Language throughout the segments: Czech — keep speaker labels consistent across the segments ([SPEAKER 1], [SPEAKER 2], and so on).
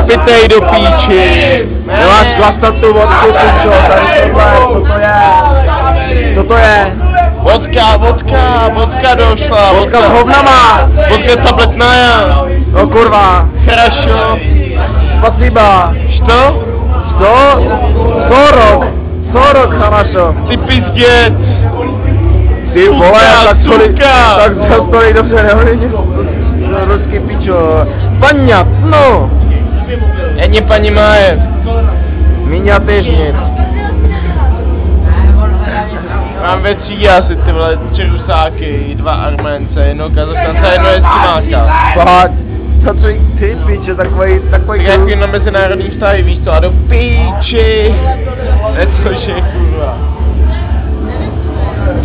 [SPEAKER 1] Vypitej do píči! Nemáš klasat tu vodku, pičo, tady tohle, co to je? Vodka došla, vodka s hovnama! Vodka tabletná, no kurva! Хорошо! Спасибо! Что? Что? 40, хорошо! Ty pizděc! Ty vole, tak tolik dobře nehodí. Ruský pičo. Понятно. Я не понимаю. Меня też нет. Mám ve třídě asi ty vole 3 Rusáky, 2 Arménce, 1 Kazachstance a 1 Eskimáka. Fakt? Co ty piče, takový... Tak jako na mezinárodní vztahy, víš co, a do píči. Cože kurva.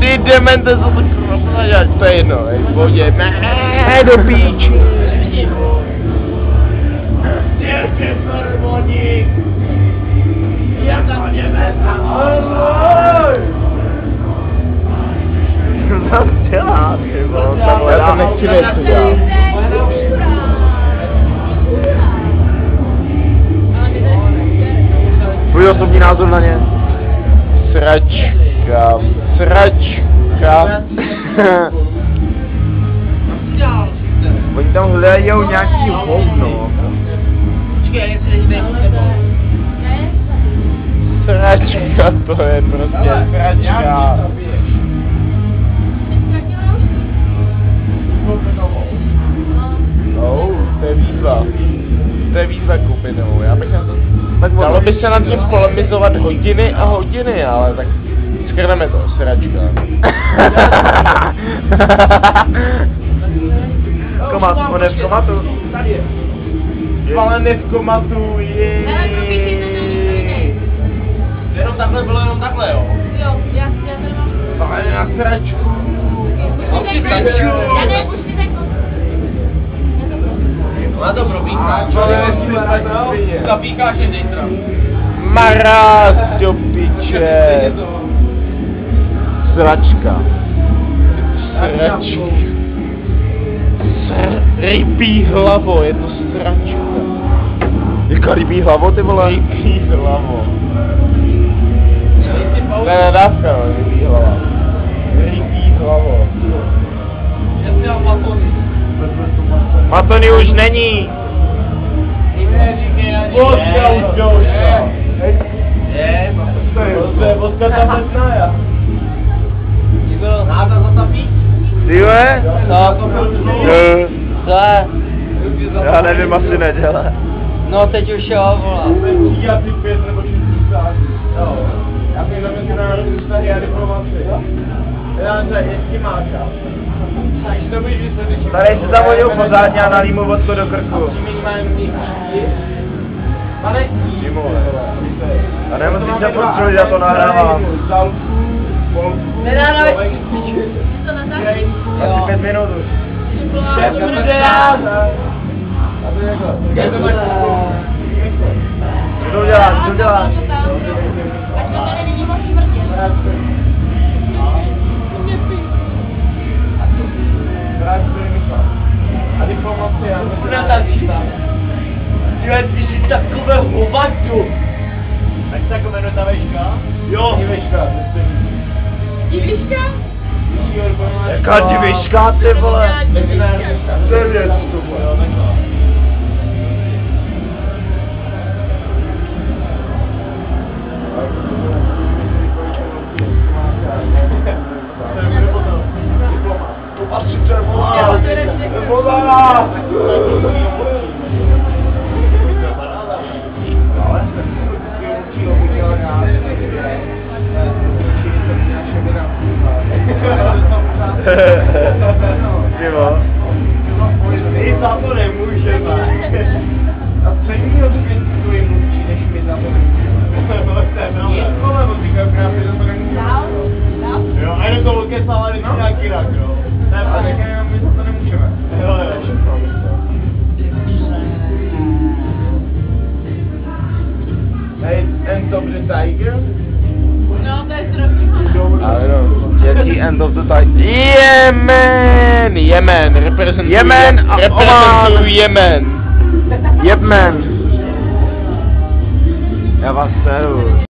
[SPEAKER 1] Ty demente, co to kurva dělat, to je jedno, v pohodě, ne, do píči. Co dělá, ty vole, já to nechci věc udělat. Tvůj osobní názor na ně? Sračka. Oni tam hledajou nějaký hovno. Sračka, to je prostě sračka. No, to je výzva. To je výzva kupinou, já bych na to... Dalo by se nad tím polemizovat hodiny a hodiny, ale tak... Skrneme to, sračka. On je v komatu. Spalený v komatu, Jenom takhle bylo, jenom takhle, jo? Jo, já tady mám. Spalený na sračku. Má to probíká. Zapíkáš je zítra. Maráz, do piče. Sračka. Rybí hlavo, je to sračka. Jaká rybí hlavo, ty vole? Rybí hlavo. To je nadávka, no, rybí hlava. Rybí hlavo. Matony už není. Vodka už došla. Vodka tam nezná. Náda zatapí? Ty je? Co je? Já nevím, asi nedělá. No teď už jo, volá. Já ty 5 nebo 6 jo. Já bych na mezinárodní vztahy a diplomaci. Já jestli máka. Tady se zavodil pořádně a nalí mu vodku do krku. A nemusím se postrojit, já to nahrávám. Nenahrávej. Asi 5 minut už. Co děláš? A diplomacie, a mezinárodní. Ty jsi takové hovadu. Jak se jako jmenuje ta veška? Jo. Diviška. Diviška? Jaká diviška, ty vole? To je věc, to vole. Ty za to nemůžeme. A středního Dobře, Tiger.
[SPEAKER 2] No, to je zrovna.
[SPEAKER 3] Ale no, jaký end of the tide. Yemen, reprezentuju
[SPEAKER 4] Yemen a Oman.
[SPEAKER 3] Yemen.
[SPEAKER 4] Yep man.
[SPEAKER 3] Já vás seru.